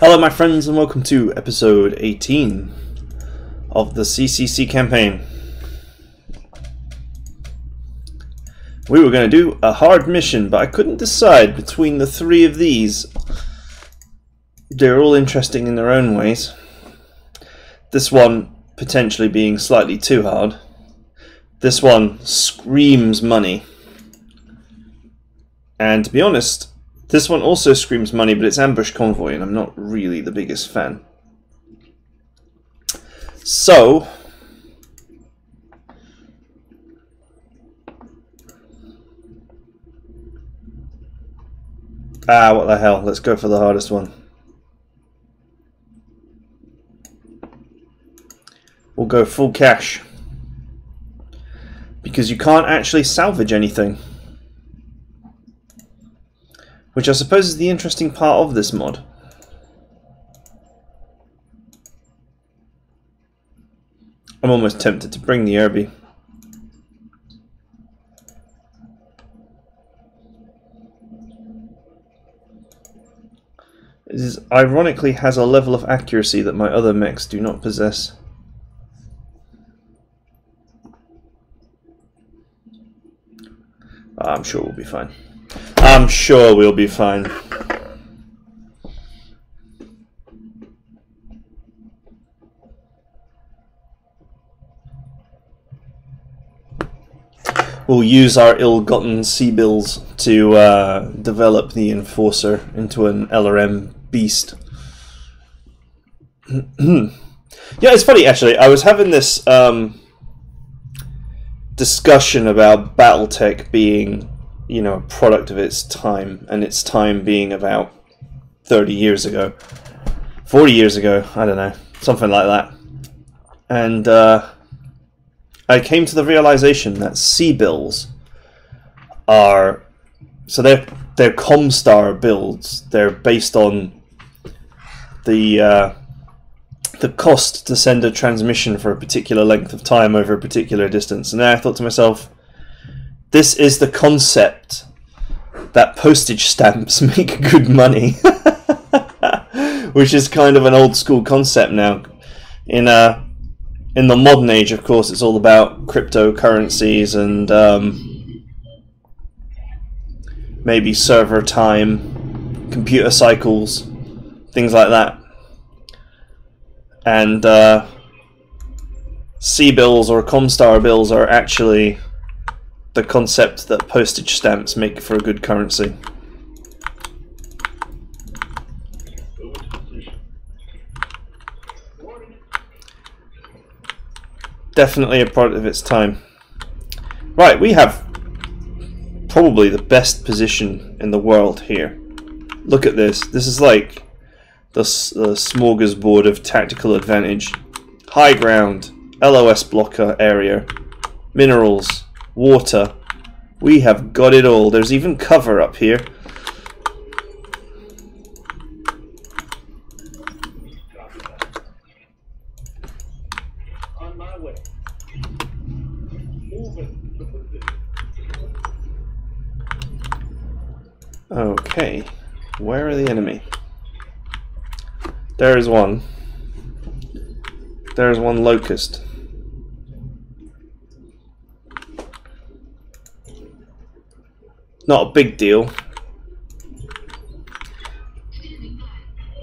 Hello my friends and welcome to episode 18 of the CCC campaign. We were going to do a hard mission, but I couldn't decide between the three of these. They're all interesting in their own ways. This one potentially being slightly too hard. This one screams money. And to be honest, this one also screams money, but it's Ambush Convoy, and I'm not really the biggest fan. So, what the hell? Let's go for the hardest one. We'll go full cash, because you can't actually salvage anything. Which I suppose is the interesting part of this mod. I'm almost tempted to bring the Irby. It ironically has a level of accuracy that my other mechs do not possess. I'm sure we'll be fine. I'm sure we'll be fine. We'll use our ill-gotten sea-bills to develop the Enforcer into an LRM beast. Yeah, it's funny actually. I was having this discussion about BattleTech being, you know, a product of its time, and its time being about 30 years ago, 40 years ago, I don't know, something like that. And I came to the realization that C-bills are, so they're Comstar builds. They're based on the cost to send a transmission for a particular length of time over a particular distance. And then I thought to myself, this is the concept that postage stamps make good money, which is kind of an old school concept now. In the modern age, of course, it's all about cryptocurrencies and maybe server time, computer cycles, things like that. And C-bills or Comstar bills are actually the concept that postage stamps make for a good currency. Definitely a product of its time. Right, we have probably the best position in the world here. Look at this. This is like the smorgasbord of tactical advantage. High ground, LOS blocker area, minerals, water. We have got it all. There's even cover up here. On my way. Okay, where are the enemy? There is one. There is one locust. Not a big deal.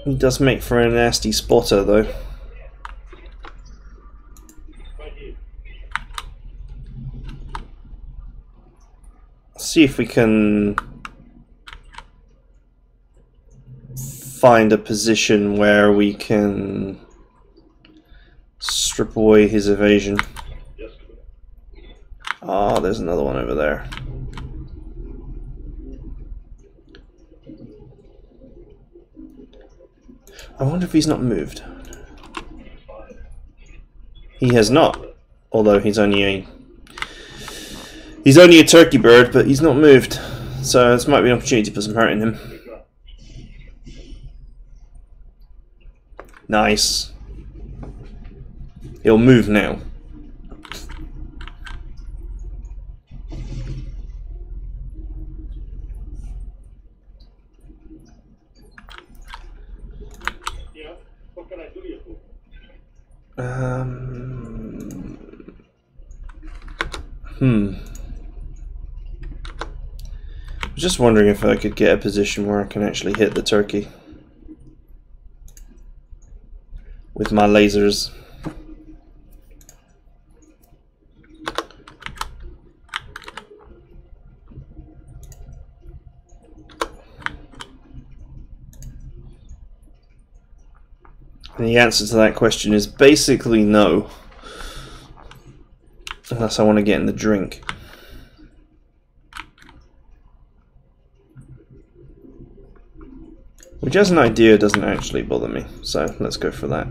He does make for a nasty spotter though. Let's see if we can find a position where we can strip away his evasion. Ah, there's another one over there. I wonder if he's not moved. He has not, although he's only a turkey bird, but he's not moved. So this might be an opportunity to put some hurt in him. Nice. He'll move now. Just wondering if I could get a position where I can actually hit the turkey with my lasers. And the answer to that question is basically no. Unless I want to get in the drink. Which, as an idea, doesn't actually bother me. So let's go for that.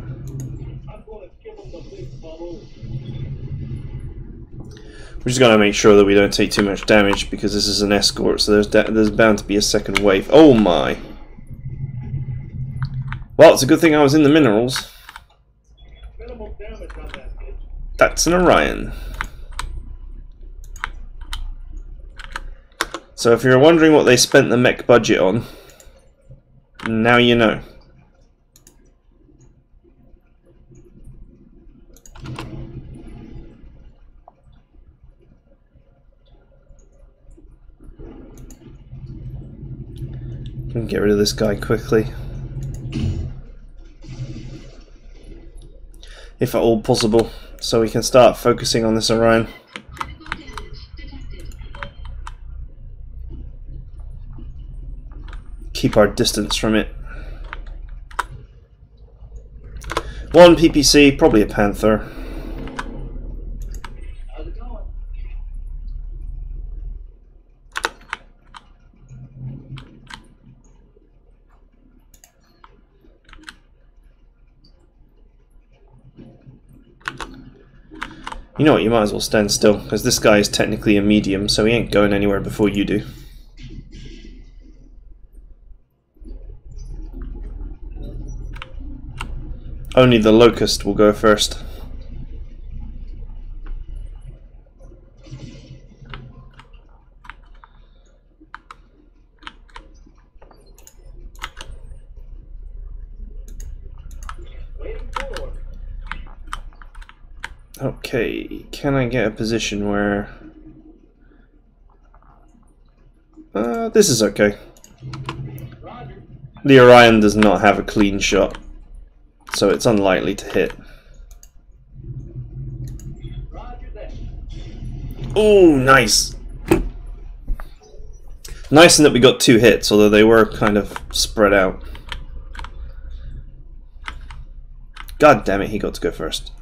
We're just going to make sure that we don't take too much damage because this is an escort, so there's bound to be a second wave. Oh my! Well, it's a good thing I was in the minerals. That's an Orion. So if you're wondering what they spent the mech budget on, now you know. Can get rid of this guy quickly. If at all possible, so we can start focusing on this Orion. Keep our distance from it. One PPC, probably a Panther. You know what, you might as well stand still, because this guy is technically a medium, so he ain't going anywhere before you do. Only the Locust will go first. Okay, can I get a position where... this is okay. The Orion does not have a clean shot, so it's unlikely to hit. Oh, nice! Nice in that we got 2 hits, although they were kind of spread out. God damn it, he got to go first.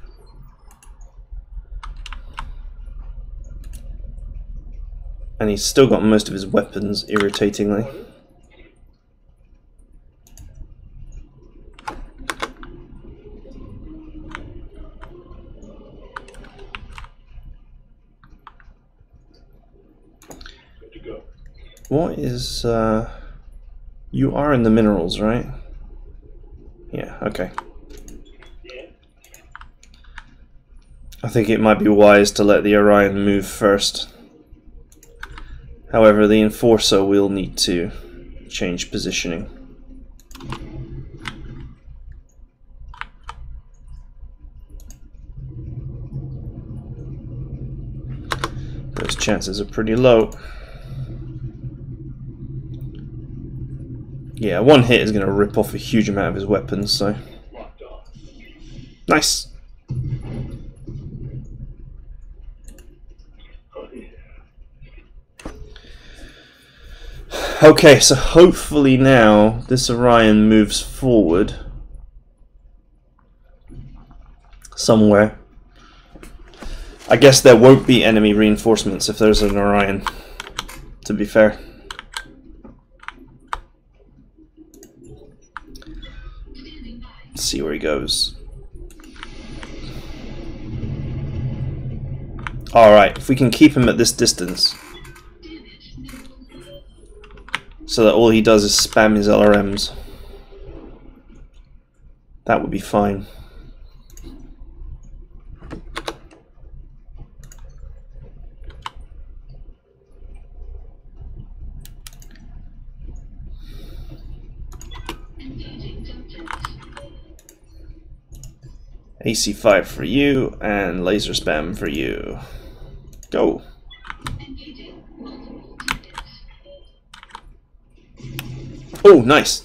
And he's still got most of his weapons, irritatingly. What is... you are in the minerals, right? Yeah, okay. I think it might be wise to let the Orion move first. However, the Enforcer will need to change positioning. Those chances are pretty low. Yeah, 1 hit is going to rip off a huge amount of his weapons, so... Nice! Okay, so hopefully now this Orion moves forward somewhere. I guess there won't be enemy reinforcements if there's an Orion, to be fair. Let's see where he goes. Alright, if we can keep him at this distance, so that all he does is spam his LRMs, that would be fine. AC5 for you, and laser spam for you. Go. Oh, nice.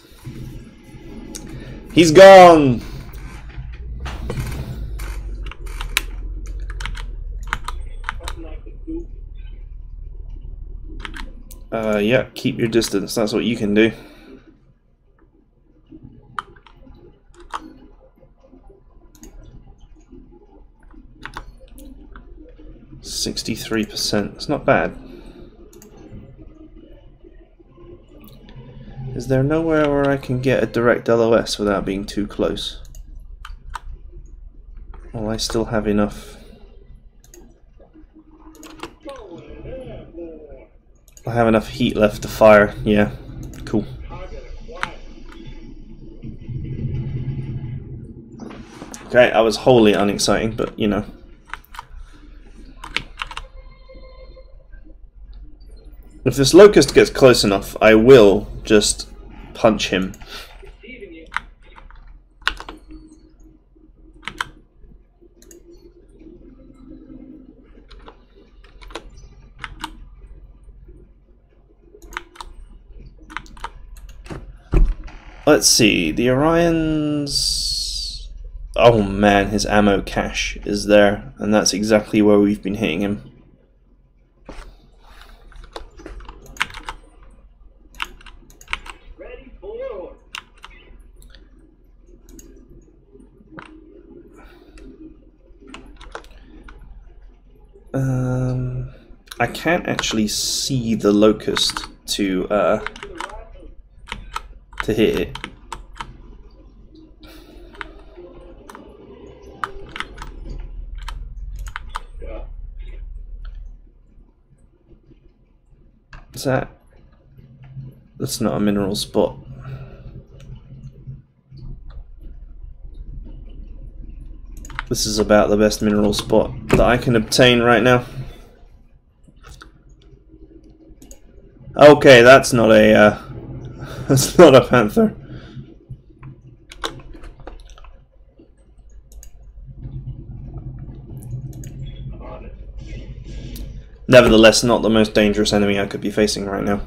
He's gone. Yeah, keep your distance. That's what you can do. %. It's not bad. Is there nowhere where I can get a direct LOS without being too close? Well, I still have enough. I have enough heat left to fire. Yeah, cool. Okay, that was wholly unexciting, but you know. If this locust gets close enough, I will just punch him. Let's see, the Orion's... Oh man, his ammo cache is there, and that's exactly where we've been hitting him. I can't actually see the locust to hit it. Is that? That's not a mineral spot. This is about the best mineral spot that I can obtain right now. Okay, that's not a that's not a panther. Nevertheless, not the most dangerous enemy I could be facing right now.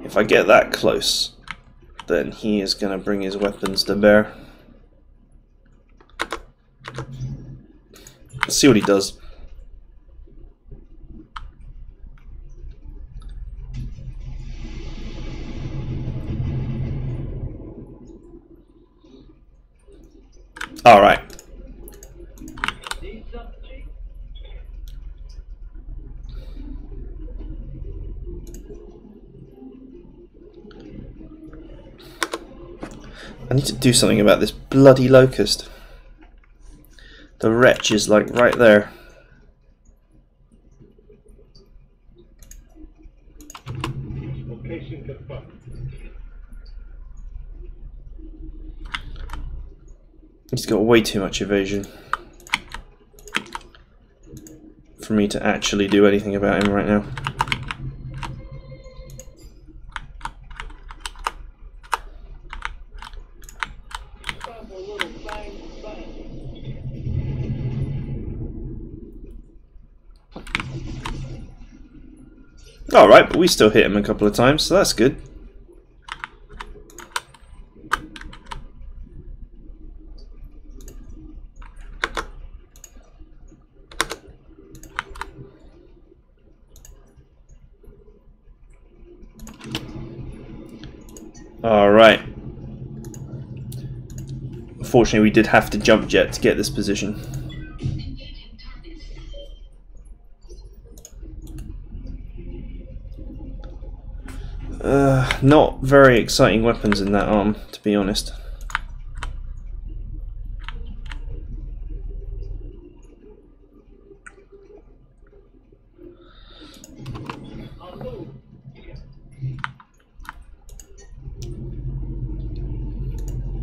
If I get that close, then he is going to bring his weapons to bear. Let's see what he does. All right. I need to do something about this bloody locust. The wretch is like right there. He's got way too much evasion for me to actually do anything about him right now. Alright, but we still hit him a couple of times, so that's good. Alright. Unfortunately, we did have to jump jet to get this position. Not very exciting weapons in that arm, to be honest.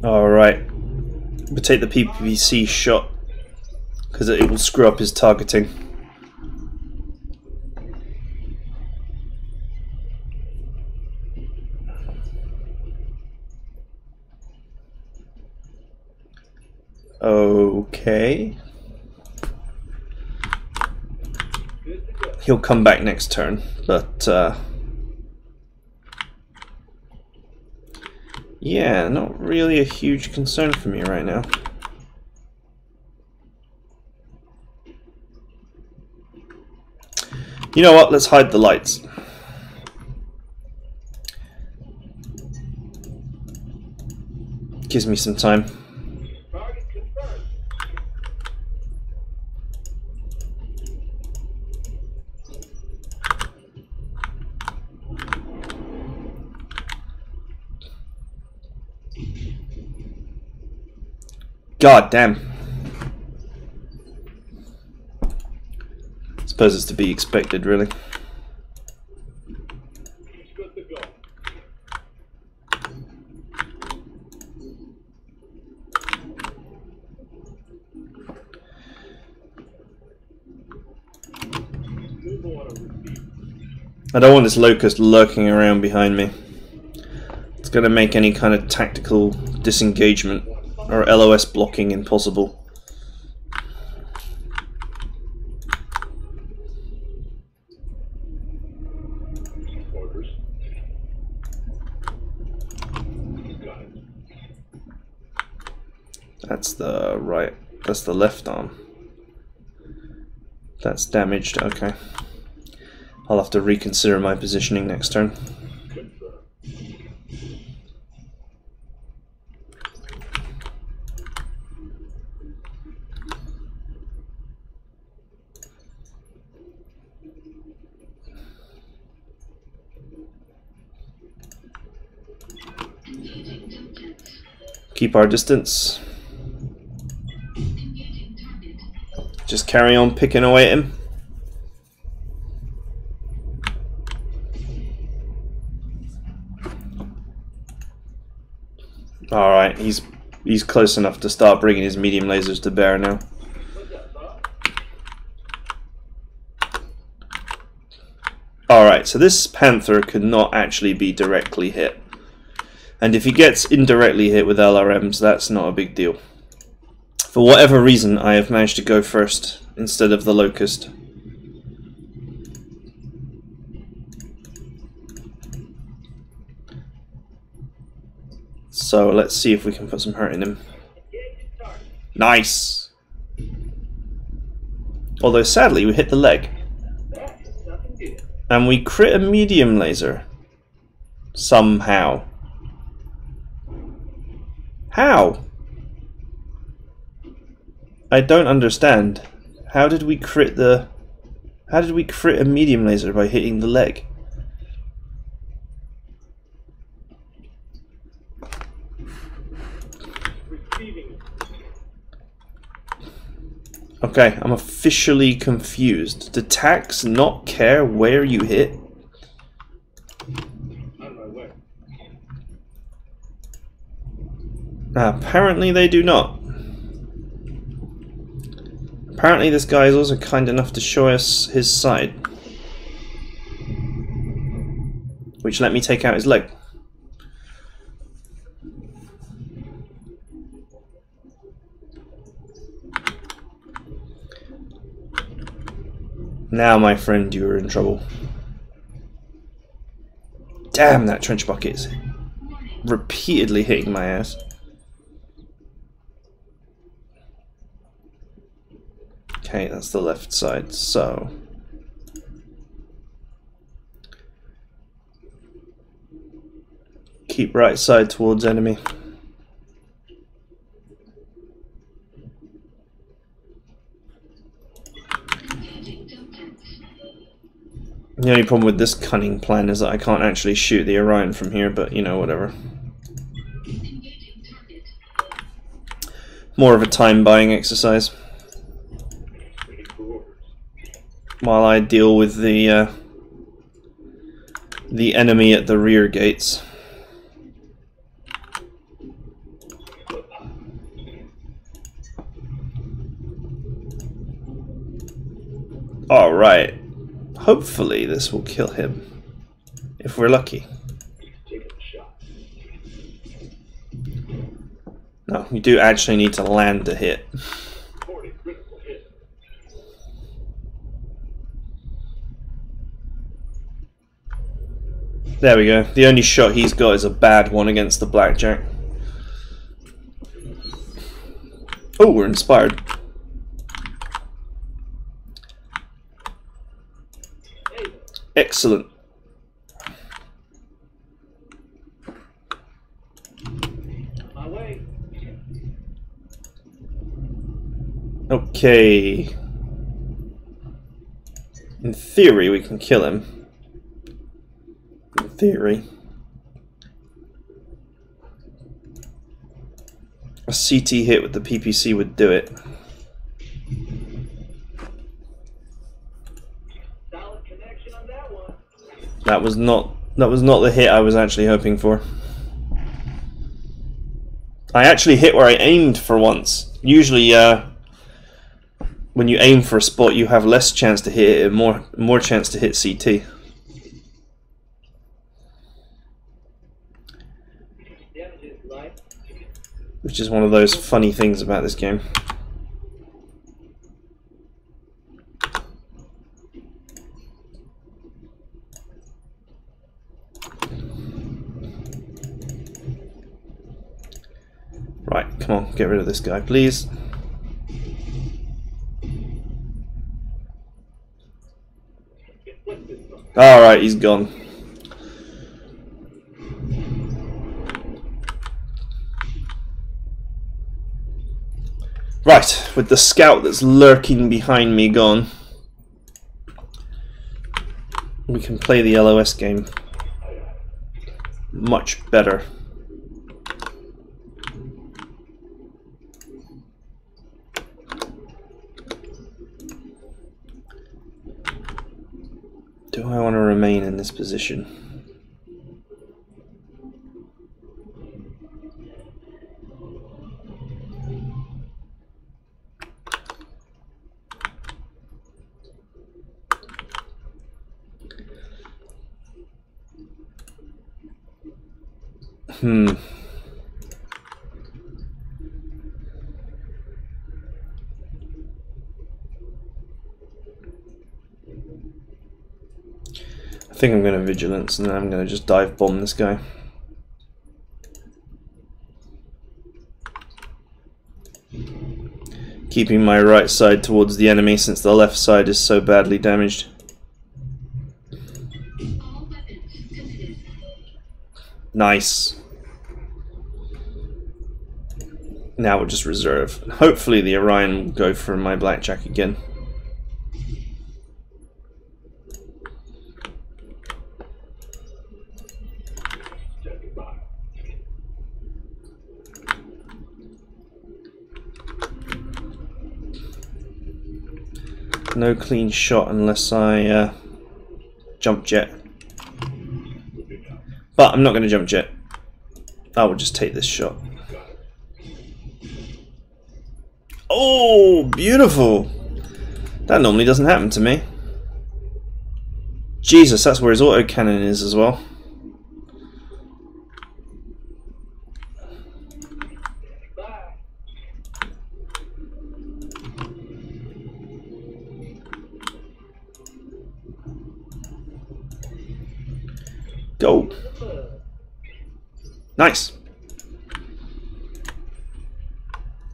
Alright, we'll take the PPC shot because it will screw up his targeting. Okay. He'll come back next turn, but yeah, not really a huge concern for me right now. You know what? Let's hide the lights. Gives me some time. God damn. Suppose it's to be expected, really. I don't want this locust lurking around behind me. It's going to make any kind of tactical disengagement or LOS blocking impossible. That's the right, that's the left arm. That's damaged, okay. I'll have to reconsider my positioning next turn. Keep our distance. Just carry on picking away at him. Alright, he's close enough to start bringing his medium lasers to bear now. Alright, so this Panther could not actually be directly hit. And if he gets indirectly hit with LRMs, that's not a big deal. For whatever reason, I have managed to go first instead of the Locust. So let's see if we can put some hurt in him. Nice! Although sadly we hit the leg. And we crit a medium laser. Somehow. How? I don't understand. How did we crit a medium laser by hitting the leg? Okay, I'm officially confused. Do tacs not care where you hit? Apparently they do not. Apparently this guy is also kind enough to show us his side. Which let me take out his leg. Now, my friend, you are in trouble. Damn, that trench bucket is repeatedly hitting my ass. Okay, that's the left side, so... keep right side towards enemy. The only problem with this cunning plan is that I can't actually shoot the Orion from here, but you know, whatever. More of a time-buying exercise. While I deal with the enemy at the rear gates. Alright. Hopefully this will kill him, if we're lucky. No, we do actually need to land a hit. There we go. The only shot he's got is a bad one against the blackjack. Oh, we're inspired. Excellent. Okay. In theory, we can kill him. In theory. A CT hit with the PPC would do it. That was not the hit I was actually hoping for. I actually hit where I aimed for once. Usually when you aim for a spot you have less chance to hit it and more chance to hit CT. Which is one of those funny things about this game. Right, come on, get rid of this guy, please. Alright, he's gone. Right, with the scout that's lurking behind me gone, we can play the LOS game much better. Do I want to remain in this position? I think I'm going to vigilance and then I'm going to just dive bomb this guy. Keeping my right side towards the enemy since the left side is so badly damaged. Nice. Now we'll just reserve. Hopefully the Orion will go for my blackjack again. No clean shot unless I jump jet. But I'm not going to jump jet. I will just take this shot. Oh, beautiful! That normally doesn't happen to me. Jesus, that's where his autocannon is as well. Go. Nice.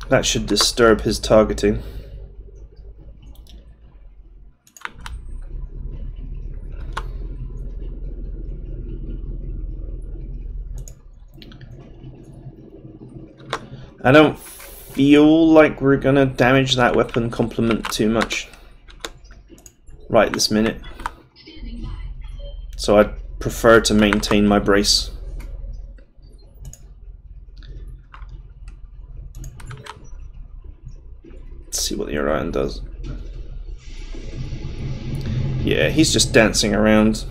That should disturb his targeting. I don't feel like we're gonna damage that weapon complement too much right this minute. So I'd prefer to maintain my brace. Let's see what the Orion does. Yeah, he's just dancing around.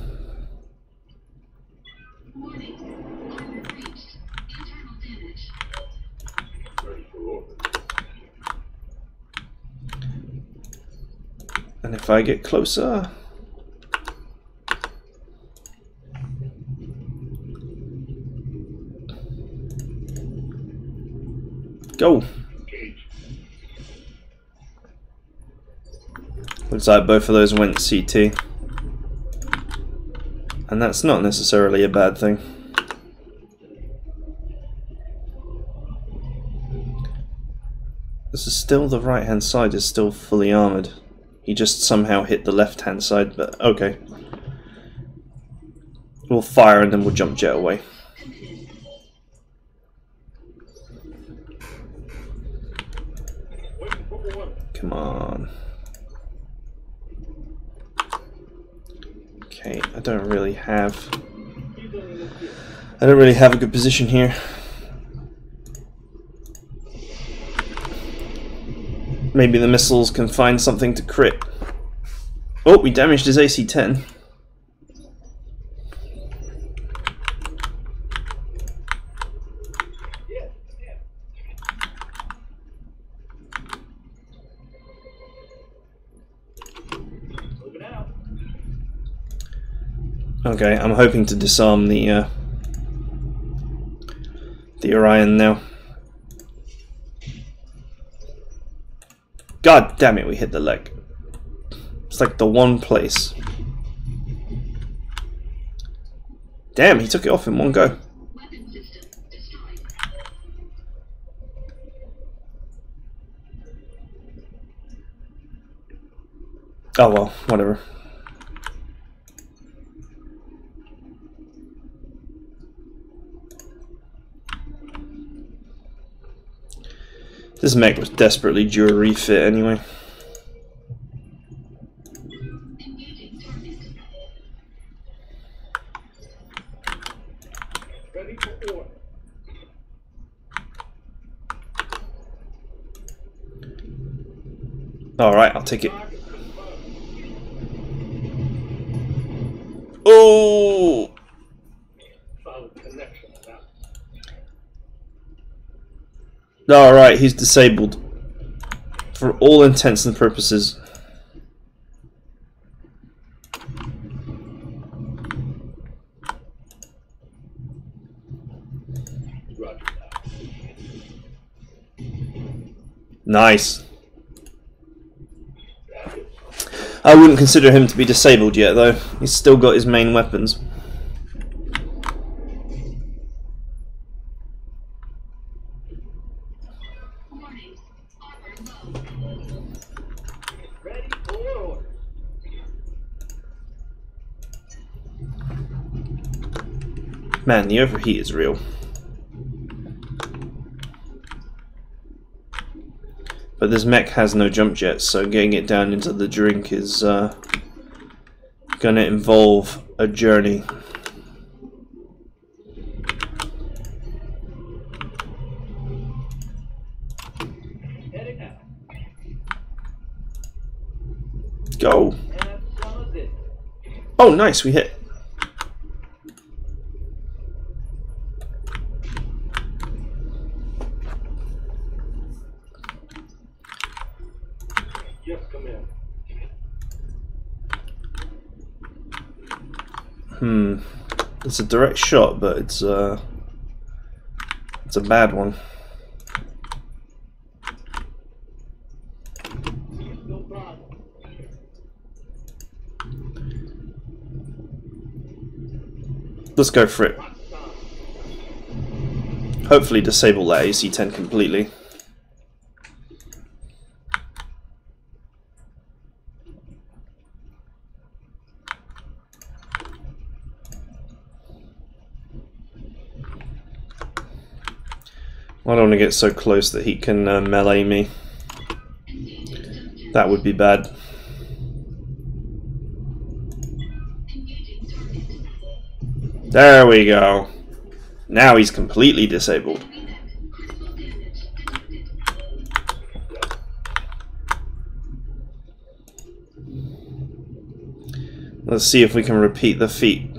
And if I get closer... Go! Looks like both of those went CT. And that's not necessarily a bad thing. This is still the right hand side is still fully armoured. He just somehow hit the left hand side, but okay. We'll fire and then we'll jump jet away. Come on. Okay, I don't really have a good position here. Maybe the missiles can find something to crit. Oh, we damaged his AC-10. Okay, I'm hoping to disarm the Orion now. God damn it, we hit the leg. It's like the one place. Damn, he took it off in one go. Oh well, whatever. This mech was desperately due a refit anyway. Alright, I'll take it. Oh! Alright, he's disabled. For all intents and purposes. Nice. I wouldn't consider him to be disabled yet though. He's still got his main weapons. Man, the overheat is real. But this mech has no jump jets, so getting it down into the drink is gonna involve a journey. Go! Oh, nice, we hit. It's a direct shot, but it's a bad one. Let's go for it. Hopefully disable that AC-10 completely. I don't want to get so close that he can melee me. That would be bad. There we go. Now he's completely disabled. Let's see if we can repeat the feat.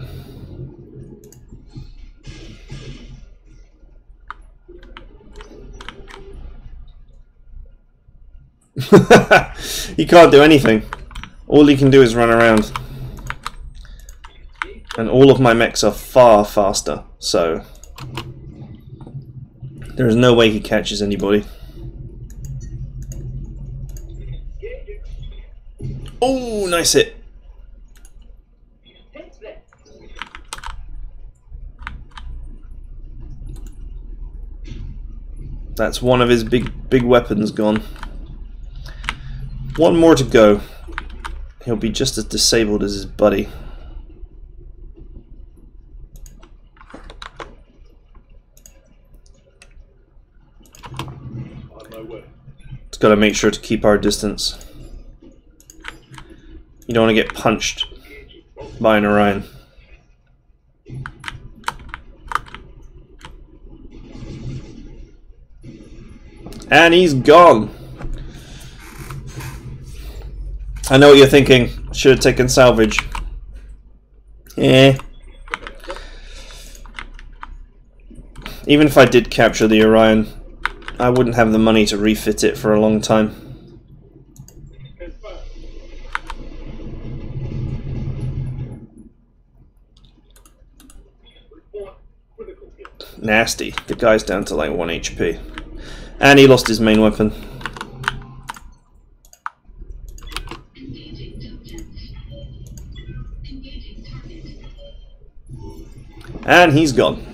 He can't do anything. All he can do is run around. And all of my mechs are far faster, so there is no way he catches anybody. Oh, nice hit. That's one of his big weapons gone. One more to go. He'll be just as disabled as his buddy. It's got to make sure to keep our distance. You don't want to get punched by an Orion. And he's gone. I know what you're thinking. Should have taken salvage. Eh. Even if I did capture the Orion, I wouldn't have the money to refit it for a long time. Nasty. The guy's down to like 1 HP. And he lost his main weapon. And he's gone.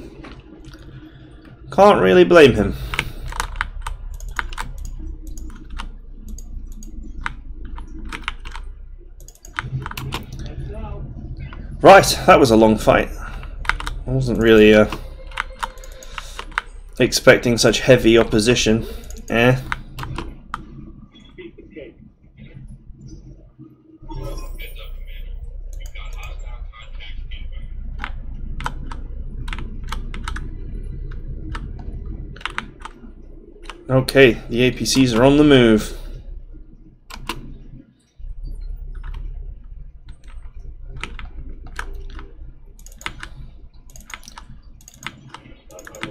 Can't really blame him. Right, that was a long fight. I wasn't really expecting such heavy opposition. Eh. Okay, the APCs are on the move.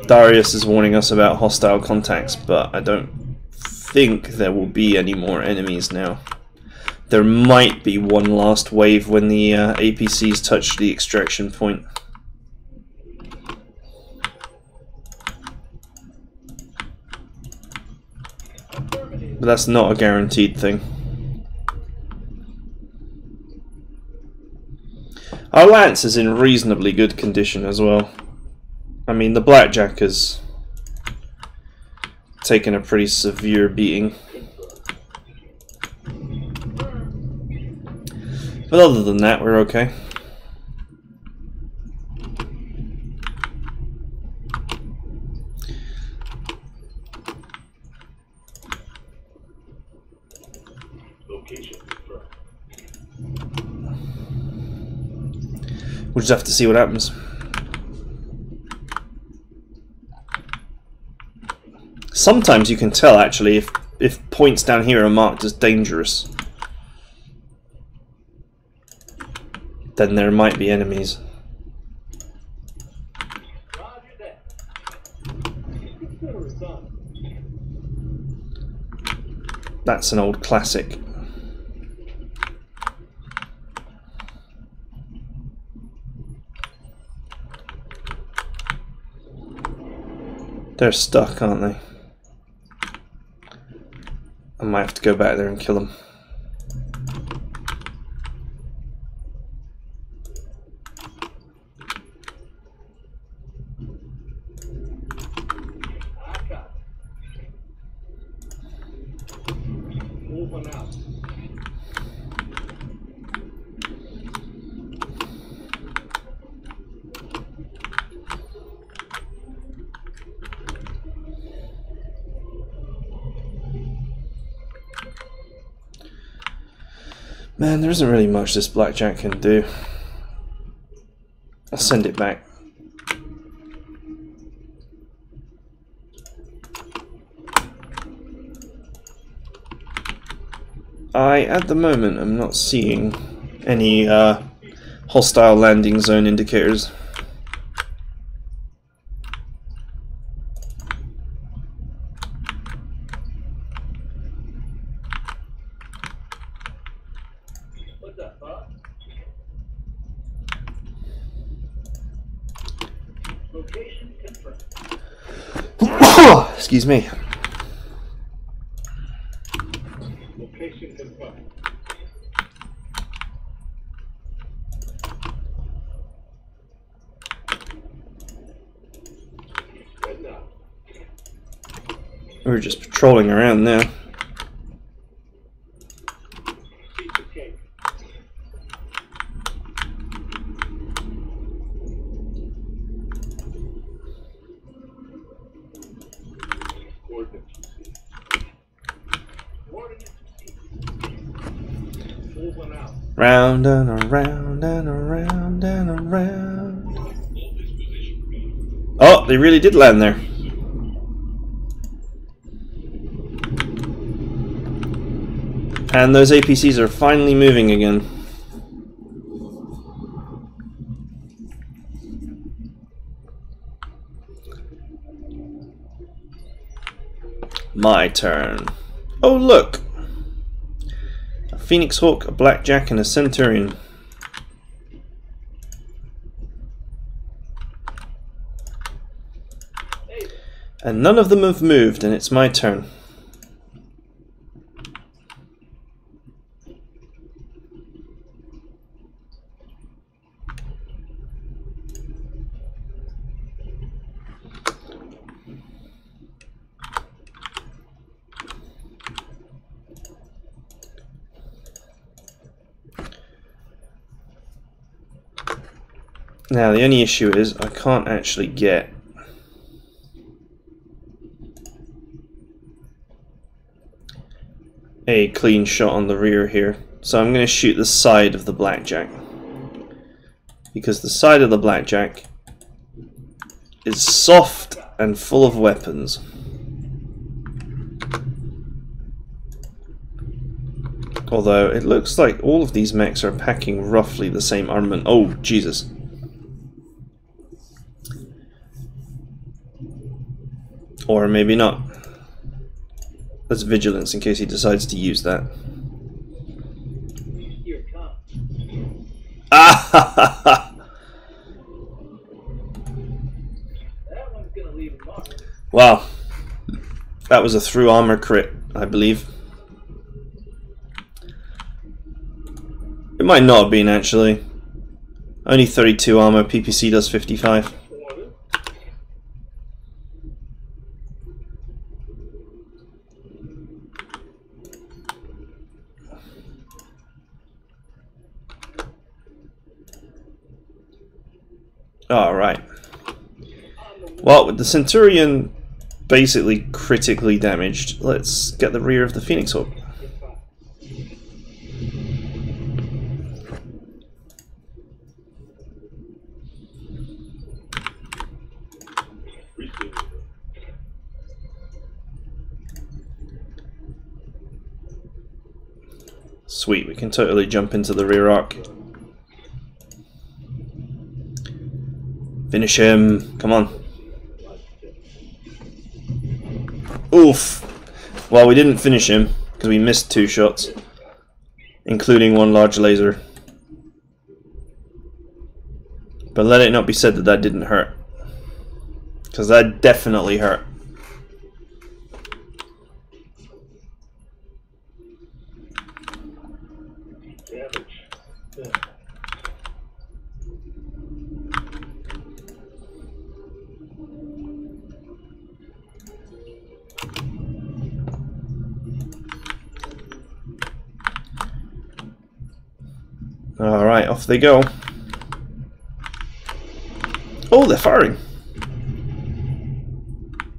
Darius is warning us about hostile contacts, but I don't think there will be any more enemies now. There might be one last wave when the APCs touch the extraction point. But that's not a guaranteed thing. Our Lance is in reasonably good condition as well. I mean, the Blackjack has taken a pretty severe beating. But other than that, we're okay. We'll just have to see what happens. Sometimes you can tell, actually, if points down here are marked as dangerous, then there might be enemies. That's an old classic. They're stuck, aren't they? I might have to go back there and kill them. Man, there isn't really much this Blackjack can do. I'll send it back. At the moment, I'm not seeing any hostile landing zone indicators. Excuse me. Location confirmed. Good now. We're just patrolling around now. Round and around and around and around. Oh, they really did land there. And those APCs are finally moving again. My turn. Oh, look! A Phoenix Hawk, a Blackjack, and a Centurion. And none of them have moved, and it's my turn. Now the only issue is I can't actually get a clean shot on the rear here, so I'm going to shoot the side of the Blackjack, because the side of the Blackjack is soft and full of weapons. Although it looks like all of these mechs are packing roughly the same armament. Oh, Jesus. Or maybe not. That's vigilance in case he decides to use that. Ah ha ha ha! Wow. That was a through armor crit, I believe. It might not have been actually. Only 32 armor, PPC does 55. Alright. Well, with the Centurion basically critically damaged, let's get the rear of the Phoenix Hawk. Sweet, we can totally jump into the rear arc. Finish him, come on. Oof! Well, we didn't finish him because we missed 2 shots, including 1 large laser. But let it not be said that that didn't hurt, because that definitely hurt. Alright, off they go. Oh, they're firing.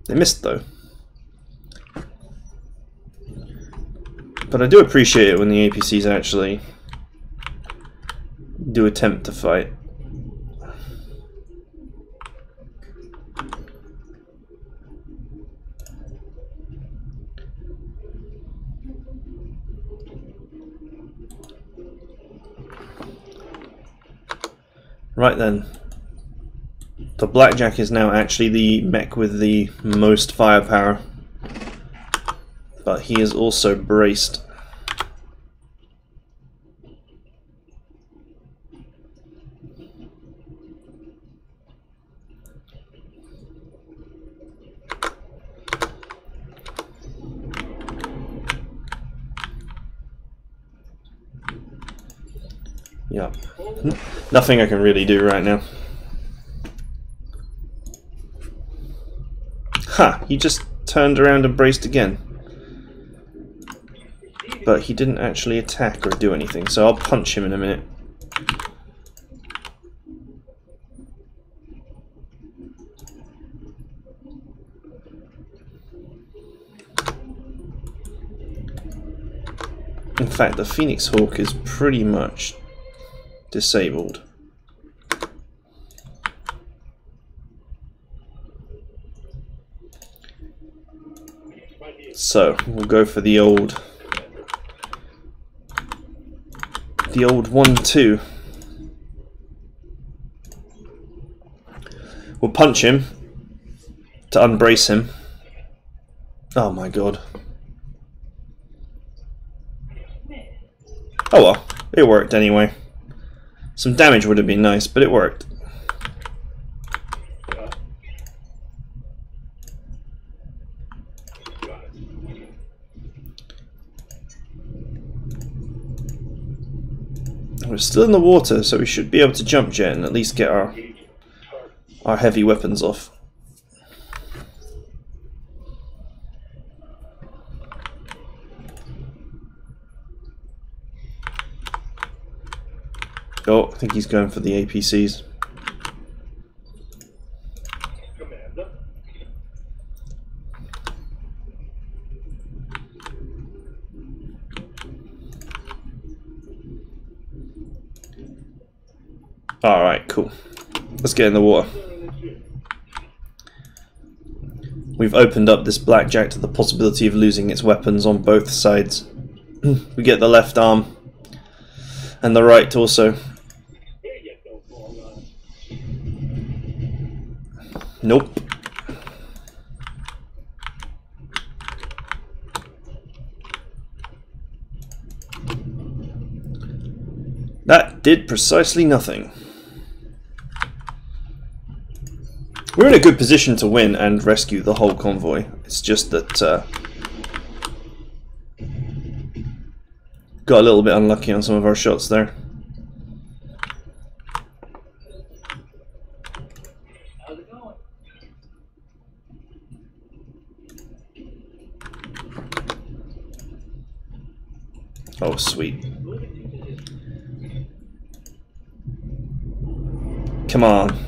They missed though. But I do appreciate it when the APCs actually do attempt to fight. Right then, the Blackjack is now actually the mech with the most firepower, but he is also braced. Yeah, nothing I can really do right now. Ha! He just turned around and braced again. But he didn't actually attack or do anything, so I'll punch him in a minute. In fact, the Phoenix Hawk is pretty much disabled. So, we'll go for the old 1-2. We'll punch him to unbrace him. Oh my god. Oh well, it worked anyway. Some damage would have been nice, but it worked. We're still in the water, so we should be able to jump jet and at least get our heavy weapons off. Oh, I think he's going for the APCs. Commander. Alright, cool. Let's get in the water. We've opened up this blackjack to the possibility of losing its weapons on both sides. We get the left arm and the right torso. Nope. That did precisely nothing. We're in a good position to win and rescue the whole convoy. It's just that got a little bit unlucky on some of our shots there. How's it going? Oh, sweet. Come on.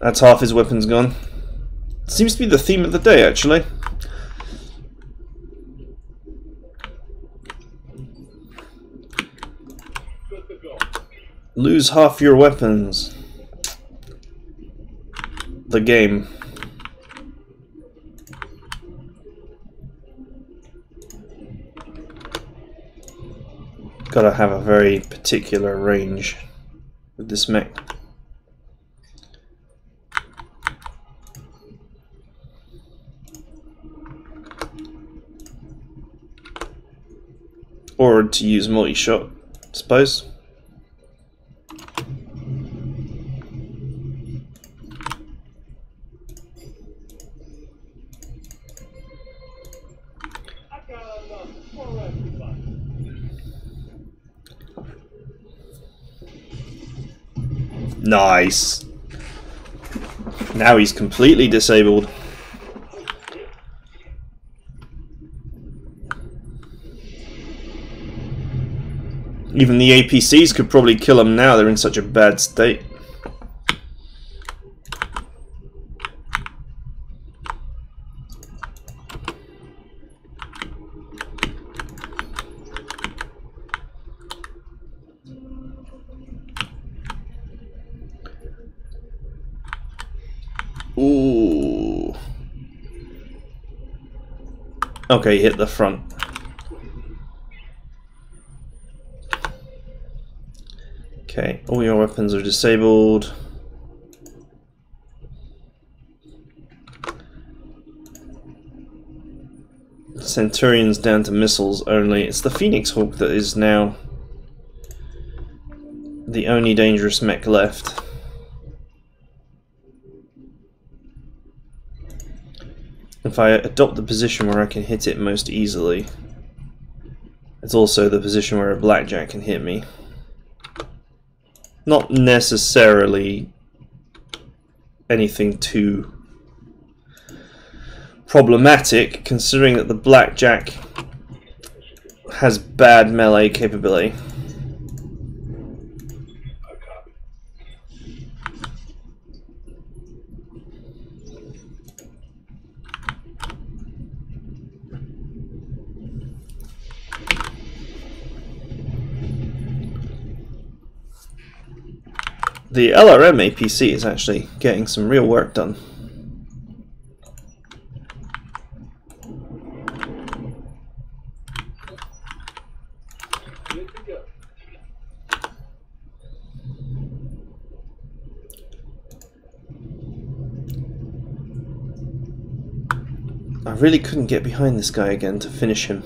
That's half his weapons gone. Seems to be the theme of the day, actually. Lose half your weapons. The game. Gotta have a very particular range with this mech. Or to use multi-shot, I suppose. Nice. Now he's completely disabled. Even the APCs could probably kill him now, they're in such a bad state. Ooh. Okay, hit the front. Okay, all your weapons are disabled. Centurion's down to missiles only. It's the Phoenix Hawk that is now the only dangerous mech left. If I adopt the position where I can hit it most easily, it's also the position where a blackjack can hit me. Not necessarily anything too problematic, considering that the blackjack has bad melee capability. The LRM APC is actually getting some real work done. I really couldn't get behind this guy again to finish him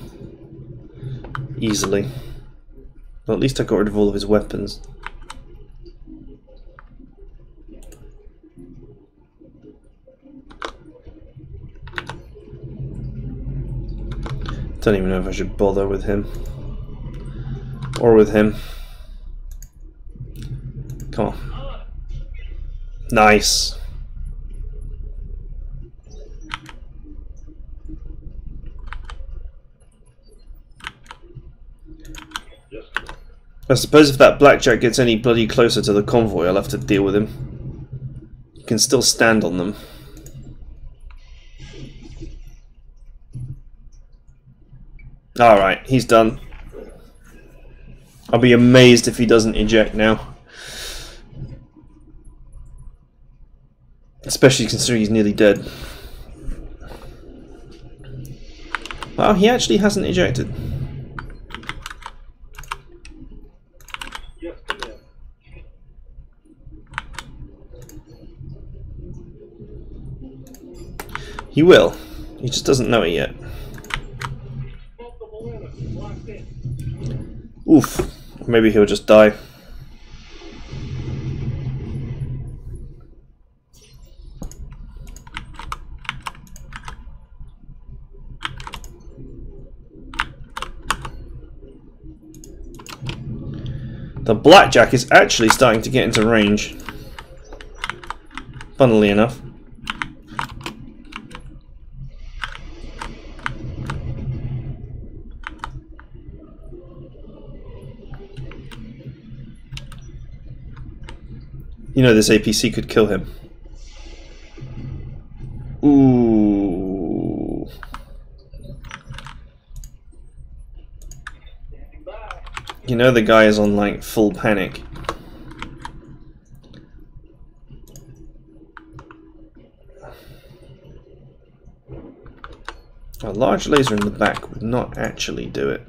easily. But at least I got rid of all of his weapons. Don't even know if I should bother with him. Or with him. Come on. Nice. I suppose if that blackjack gets any bloody closer to the convoy, I'll have to deal with him. You can still stand on them. Alright, he's done. I'll be amazed if he doesn't eject now. Especially considering he's nearly dead. Well, he actually hasn't ejected. He will. He just doesn't know it yet. Oof. Maybe he'll just die. The blackjack is actually starting to get into range. Funnily enough. You know, this APC could kill him. Ooh. You know the guy is on like full panic. A large laser in the back would not actually do it.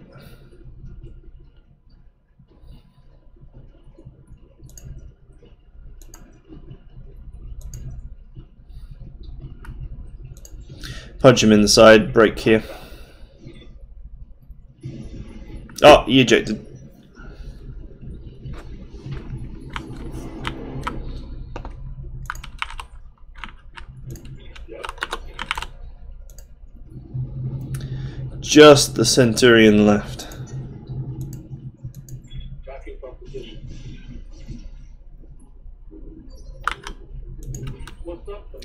Punch him in the side, break here. Oh, he ejected. Just the Centurion left.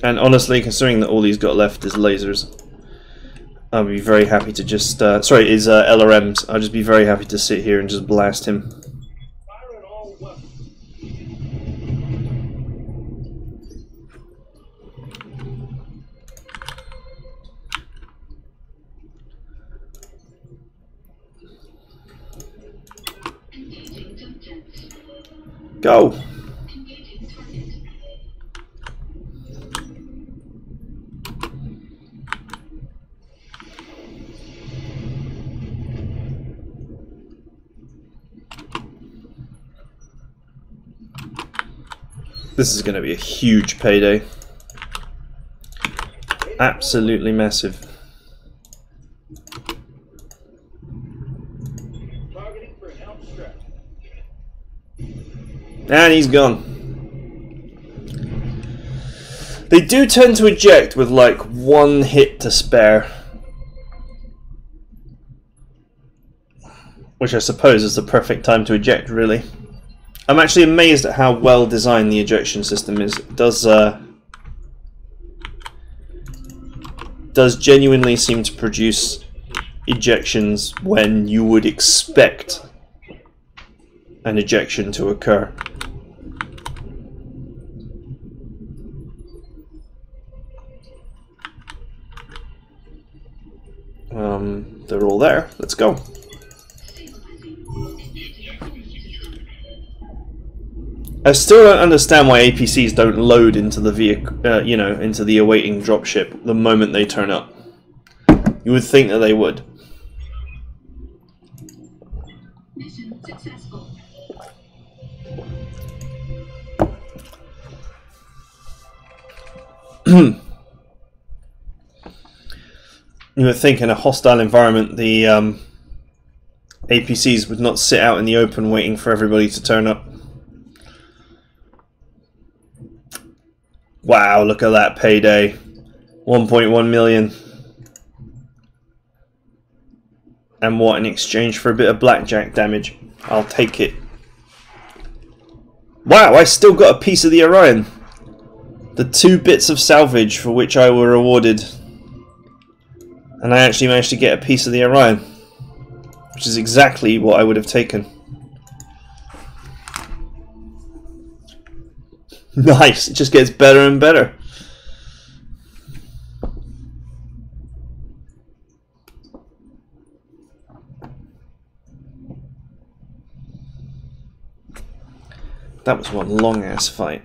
And honestly, considering that all he's got left is lasers, I'll be very happy to just... sorry, is LRMs. I'll just be very happy to sit here and just blast him. Go! This is going to be a huge payday. Absolutely massive. And he's gone. They do tend to eject with like one hit to spare, which I suppose is the perfect time to eject, really. I'm actually amazed at how well designed the ejection system is. It does genuinely seem to produce ejections when you would expect an ejection to occur. They're all there. Let's go. I still don't understand why APCs don't load into the vehicle, you know, into the awaiting dropship the moment they turn up. You would think that they would. Mission successful. You would think in a hostile environment the APCs would not sit out in the open waiting for everybody to turn up. Wow, look at that payday. 1.1 million. And what in exchange for a bit of blackjack damage? I'll take it. Wow, I still got a piece of the Orion. The 2 bits of salvage for which I were awarded. And I actually managed to get a piece of the Orion. Which is exactly what I would have taken. Nice, it just gets better and better. That was one long ass fight.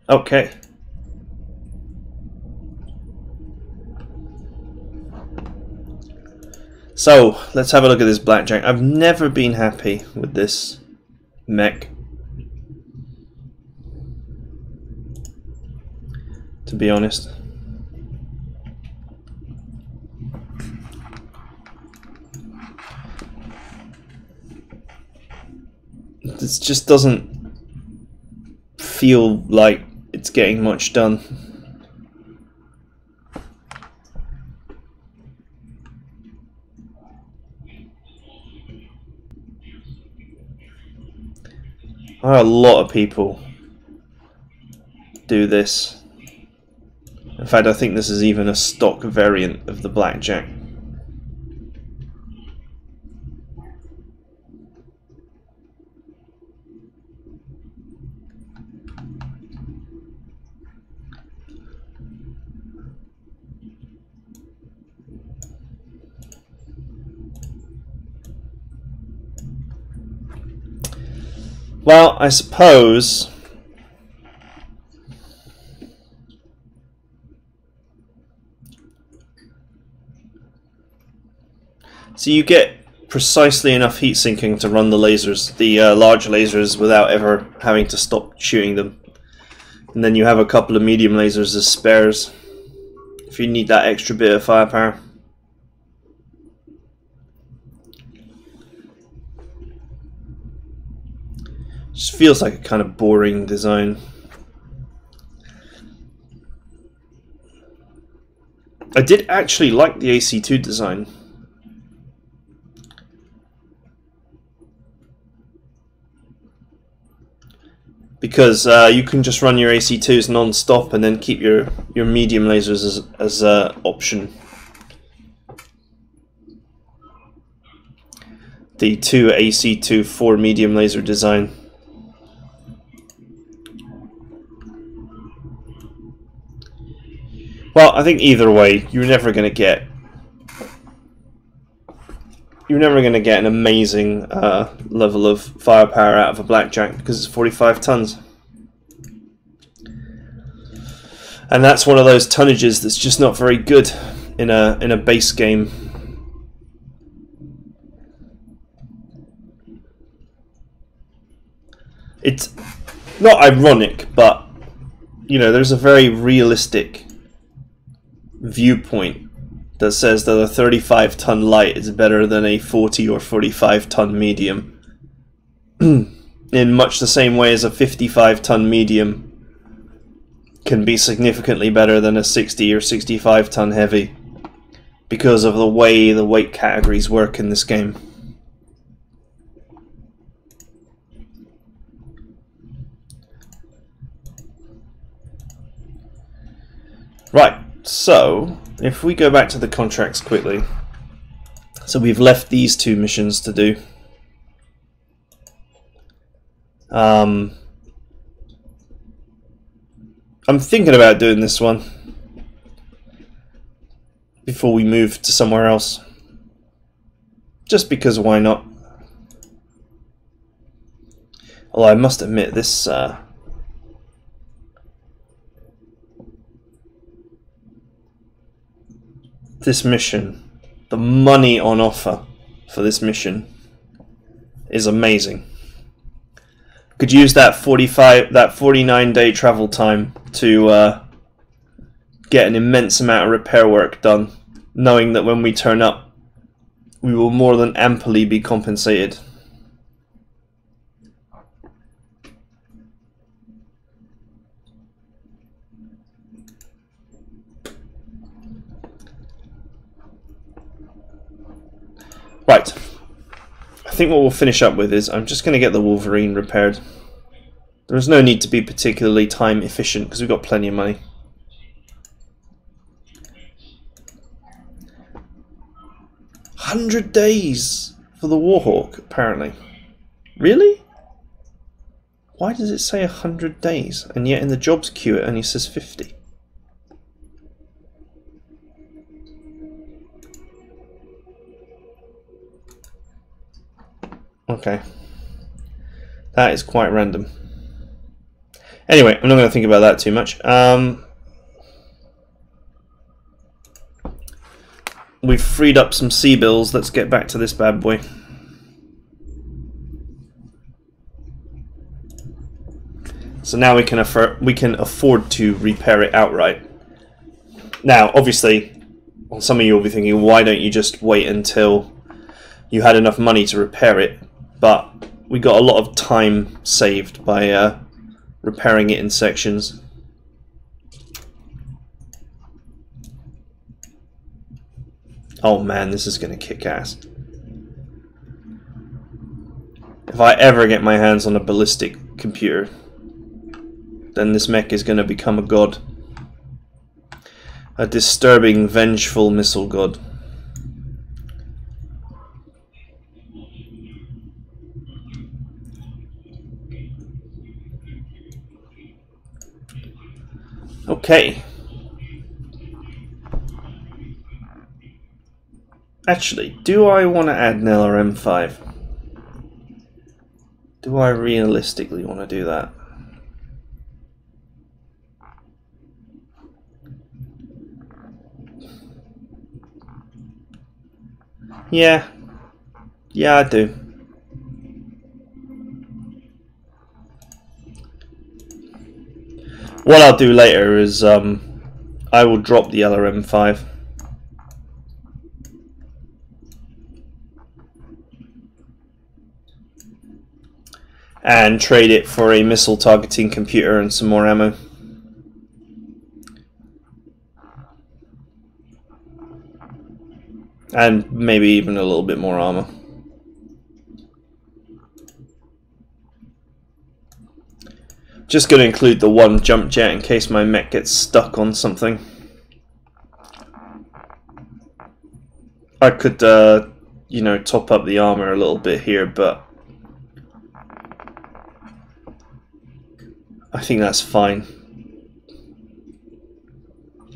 Okay. So, let's have a look at this blackjack. I've never been happy with this mech, to be honest. This just doesn't feel like it's getting much done. A lot of people do this. In fact, I think this is even a stock variant of the blackjack. Well, I suppose so you get precisely enough heat sinking to run the lasers, the large lasers, without ever having to stop shooting them. And then you have a couple of medium lasers as spares if you need that extra bit of firepower. Just feels like a kind of boring design. I did actually like the AC2 design. Because you can just run your AC2s non-stop and then keep your medium lasers as an option. The 2 AC2 4 medium laser design. Well, I think either way, you're never going to get an amazing level of firepower out of a blackjack because it's 45 tons. And that's one of those tonnages that's just not very good in a base game. It's not ironic, but you know, there's a very realistic viewpoint that says that a 35-ton light is better than a 40 or 45-ton medium. In much the same way as a 55-ton medium can be significantly better than a 60 or 65 ton heavy because of the way the weight categories work in this game. Right, so if we go back to the contracts quickly, so we've left these two missions to do. I'm thinking about doing this one before we move to somewhere else, just because why not? Although I must admit this this mission, the money on offer for this mission is amazing. Could use that 49-day travel time to get an immense amount of repair work done, knowing that when we turn up, we will more than amply be compensated. Right, I think what we'll finish up with is I'm just going to get the Wolverine repaired. There's no need to be particularly time efficient because we've got plenty of money. $100 days for the Warhawk, apparently. Really? Why does it say 100 days? And yet in the jobs queue it only says 50. Okay. That is quite random. Anyway, I'm not going to think about that too much. We've freed up some sea bills. Let's get back to this bad boy. So now we can afford to repair it outright. Now, obviously, some of you will be thinking, why don't you just wait until you had enough money to repair it? But we got a lot of time saved by repairing it in sections. Oh man, this is going to kick ass. If I ever get my hands on a ballistic computer, then this mech is going to become a god. A disturbing, vengeful missile god. Okay. Actually, do I want to add an LRM5? Do I realistically want to do that? Yeah. Yeah, I do. What I'll do later is I will drop the LRM5. And trade it for a missile targeting computer and some more ammo. And maybe even a little bit more armor. Just going to include the one jump jet in case my mech gets stuck on something. I could, you know, top up the armor a little bit here, but I think that's fine.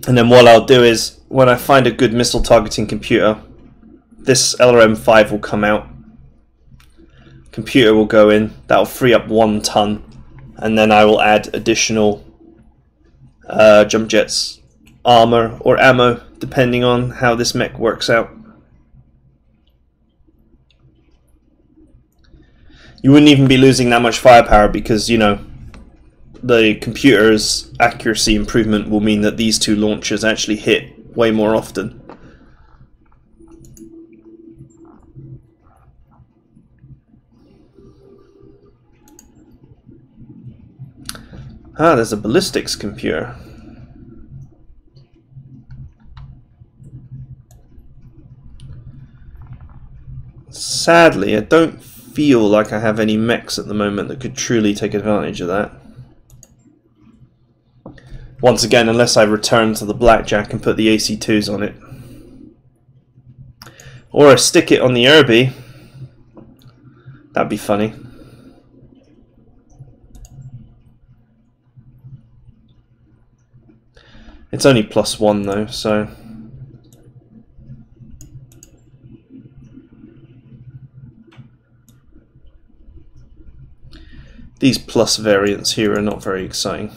And then what I'll do is, when I find a good missile targeting computer, this LRM5 will come out. Computer will go in. That'll free up 1 ton. And then I will add additional jump jets, armor, or ammo, depending on how this mech works out. You wouldn't even be losing that much firepower because, you know, the computer's accuracy improvement will mean that these two launchers actually hit way more often. Ah, there's a ballistics computer. Sadly, I don't feel like I have any mechs at the moment that could truly take advantage of that. Once again, unless I return to the Blackjack and put the AC2s on it. Or I stick it on the Irby. That'd be funny. It's only +1 though, so... These plus variants here are not very exciting.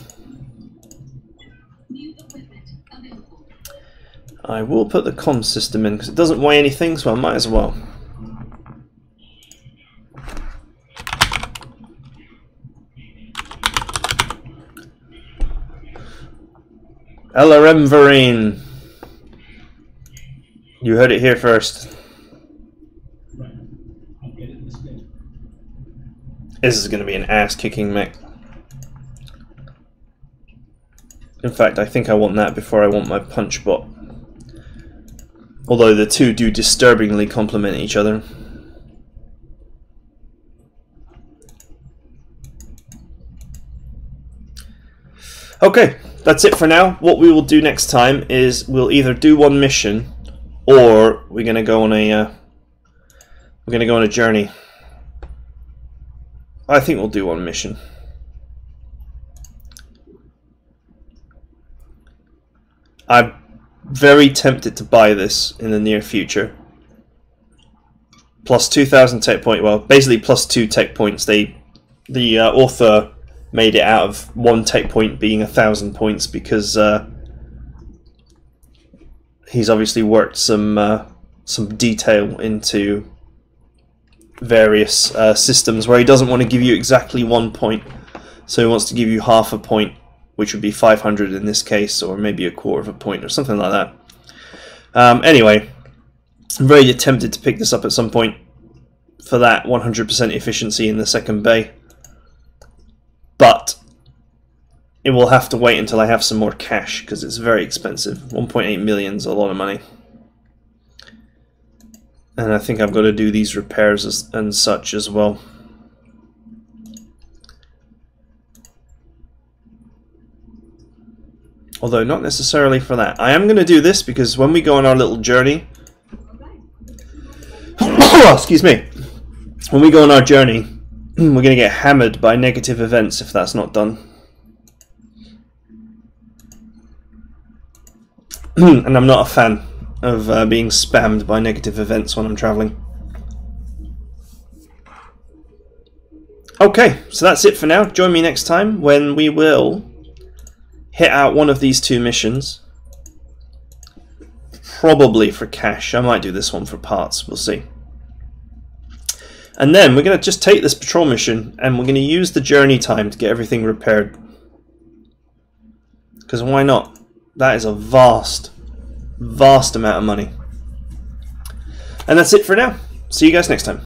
New equipment available. I will put the comm system in because it doesn't weigh anything, so I might as well. LRM Varine. You heard it here first. This is going to be an ass-kicking mech. In fact, I think I want that before I want my punch bot. Although the two do disturbingly complement each other. Okay, that's it for now. What we will do next time is we'll either do one mission or we're going to go on a journey. I think we'll do one mission. I'm very tempted to buy this in the near future. Plus 2,000 tech point. Well, basically plus 2 tech points. The author made it out of 1 tech point being 1,000 points because he's obviously worked some detail into various systems where he doesn't want to give you exactly 1 point, so he wants to give you half a point, which would be 500 in this case, or maybe a quarter of a point or something like that. Anyway, I'm very tempted to pick this up at some point for that 100% efficiency in the second bay, but it will have to wait until I have some more cash because it's very expensive. 1.8 million is a lot of money. And I think I've got to do these repairs and such as well. Although not necessarily for that. I am going to do this because when we go on our little journey... excuse me. When we go on our journey, we're going to get hammered by negative events if that's not done. And I'm not a fan of being spammed by negative events when I'm traveling. Okay, so that's it for now. Join me next time when we will hit out one of these 2 missions. Probably for cash. I might do this one for parts. We'll see. And then we're going to just take this patrol mission and we're going to use the journey time to get everything repaired. Because why not? That is a vast amount of money. And that's it for now. See you guys next time.